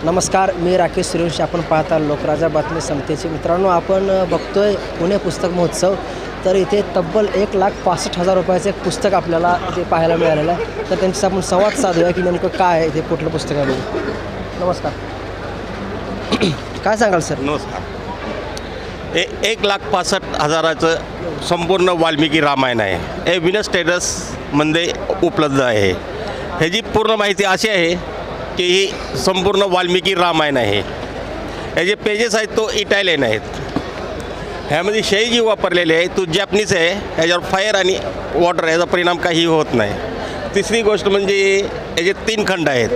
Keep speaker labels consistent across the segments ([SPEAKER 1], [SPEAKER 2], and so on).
[SPEAKER 1] नमस्कार, मी राकेश सूर्यवंशी. आपण पाहता लोकराजा बातमी समितीचे. मित्रांनो, आपण बघतोय पुणे पुस्तक महोत्सव. तर इथे तब्बल 1,65,000 रुपयाचं एक पुस्तक आपल्याला इथे पाहायला मिळालेलं आहे. तर त्यांच्याशी आपण संवाद साधूया की नेमकं काय आहे, इथे कुठलं पुस्तक आहे. नमस्कार, काय सांगाल सर?
[SPEAKER 2] नमस्कार. 1,65,000चं संपूर्ण वाल्मिकी रामायण आहे. हे विनस स्टेटसमध्ये उपलब्ध आहे. ह्याची पूर्ण माहिती अशी आहे की ही संपूर्ण वाल्मिकी रामायण आहे. ह्याचे पेजेस आहेत तो इटालियन आहेत. ह्यामध्ये शाई जी वापरलेली आहे तो जॅपनीज आहे. ह्याच्यावर फायर आणि वॉटर याचा परिणाम काही होत नाही. तिसरी गोष्ट म्हणजे याचे 3 खंड आहेत.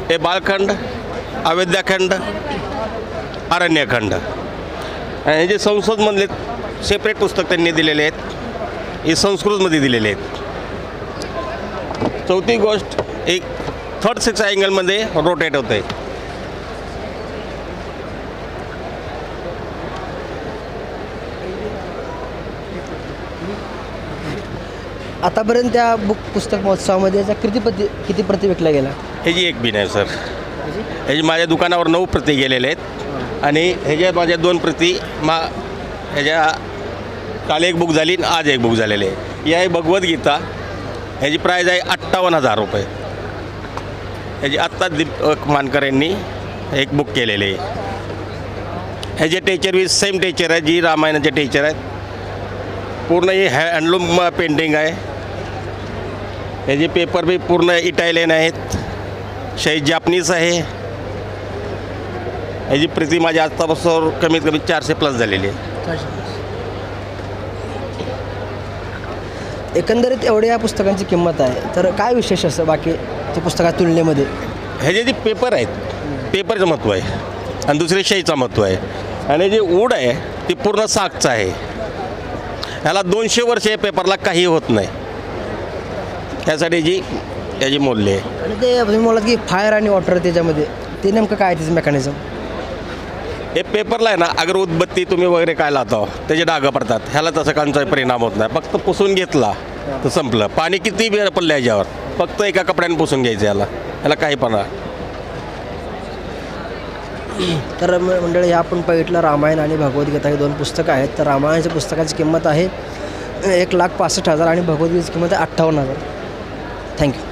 [SPEAKER 2] हे बालखंड, अयोध्याखंड, अरण्यखंड. हे जे संस्कृतमधले सेपरेट पुस्तक त्यांनी दिलेले आहेत. हे संस्कृतमध्ये दिलेले आहेत. चौथी गोष्ट एक 36 अँगलमध्ये रोटेट होतं आहे.
[SPEAKER 1] आतापर्यंत त्या पुस्तक महोत्सवामध्ये याचा किती प्रती विकल्या गेला?
[SPEAKER 2] ह्याची एक बी नाही सर. ह्याची माझ्या दुकानावर 9 प्रती गेलेले आहेत आणि ह्याच्यात माझ्या 2 प्रती ह्याच्या काल एक बुक झाली आणि आज एक बुक झालेले आहे. या भगवद्गीता ह्याची प्राईज आहे 58,000 रुपये. ह्याची आत्ताच दीपक मानकर यांनी एक बुक केलेले आहे. ह्याचे टेचर बी सेम टेचर आहे जी रामायणाचे टेचर आहेत. पूर्ण हे हँडलूम पेंटिंग आहे. ह्याचे पेपर बी पूर्ण इटालियन आहेत. शाई जापनीज आहे. ह्याची प्रति माझ्या आत्तापासून कमीत कमी 400+ झालेली आहे.
[SPEAKER 1] एकंदरीत एवढ्या या पुस्तकांची किंमत आहे, तर काय विशेष असं बाकीच्या पुस्तकाच्या तुलनेमध्ये?
[SPEAKER 2] ह्याचे जे पेपर आहेत पेपरचं महत्त्व आहे आणि दुसरे शाईचं महत्त्व आहे. आणि जे वूड आहे ते पूर्ण सागचं आहे. ह्याला 200 वर्ष या पेपरला काही होत नाही. ह्यासाठी याची मूल्य आहे.
[SPEAKER 1] आणि ते तुम्ही बोललात की फायर आणि वॉटर त्याच्यामध्ये, ते नेमकं काय त्याचं मेकॅनिझम?
[SPEAKER 2] हे पेपरला आहे ना, अगर उदबत्ती तुम्ही वगैरे काय लावता त्याचे डाग पडतात. ह्याला तसं कांचा परिणाम होत नाही. फक्त पुसून घेतला तर संपलं. पाणी किती वेळ पडलं याच्यावर, फक्त एका कपड्याने पुसून घ्यायचं. ह्याला काही पण.
[SPEAKER 1] तर मंडळी, हे आपण बघितलं रामायण आणि भगवद्गीता हे 2 पुस्तकं आहेत. तर रामायणाच्या पुस्तकाची किंमत आहे 1,65,000 आणि भगवद्गीतेची किंमत आहे 58,000. थँक्यू.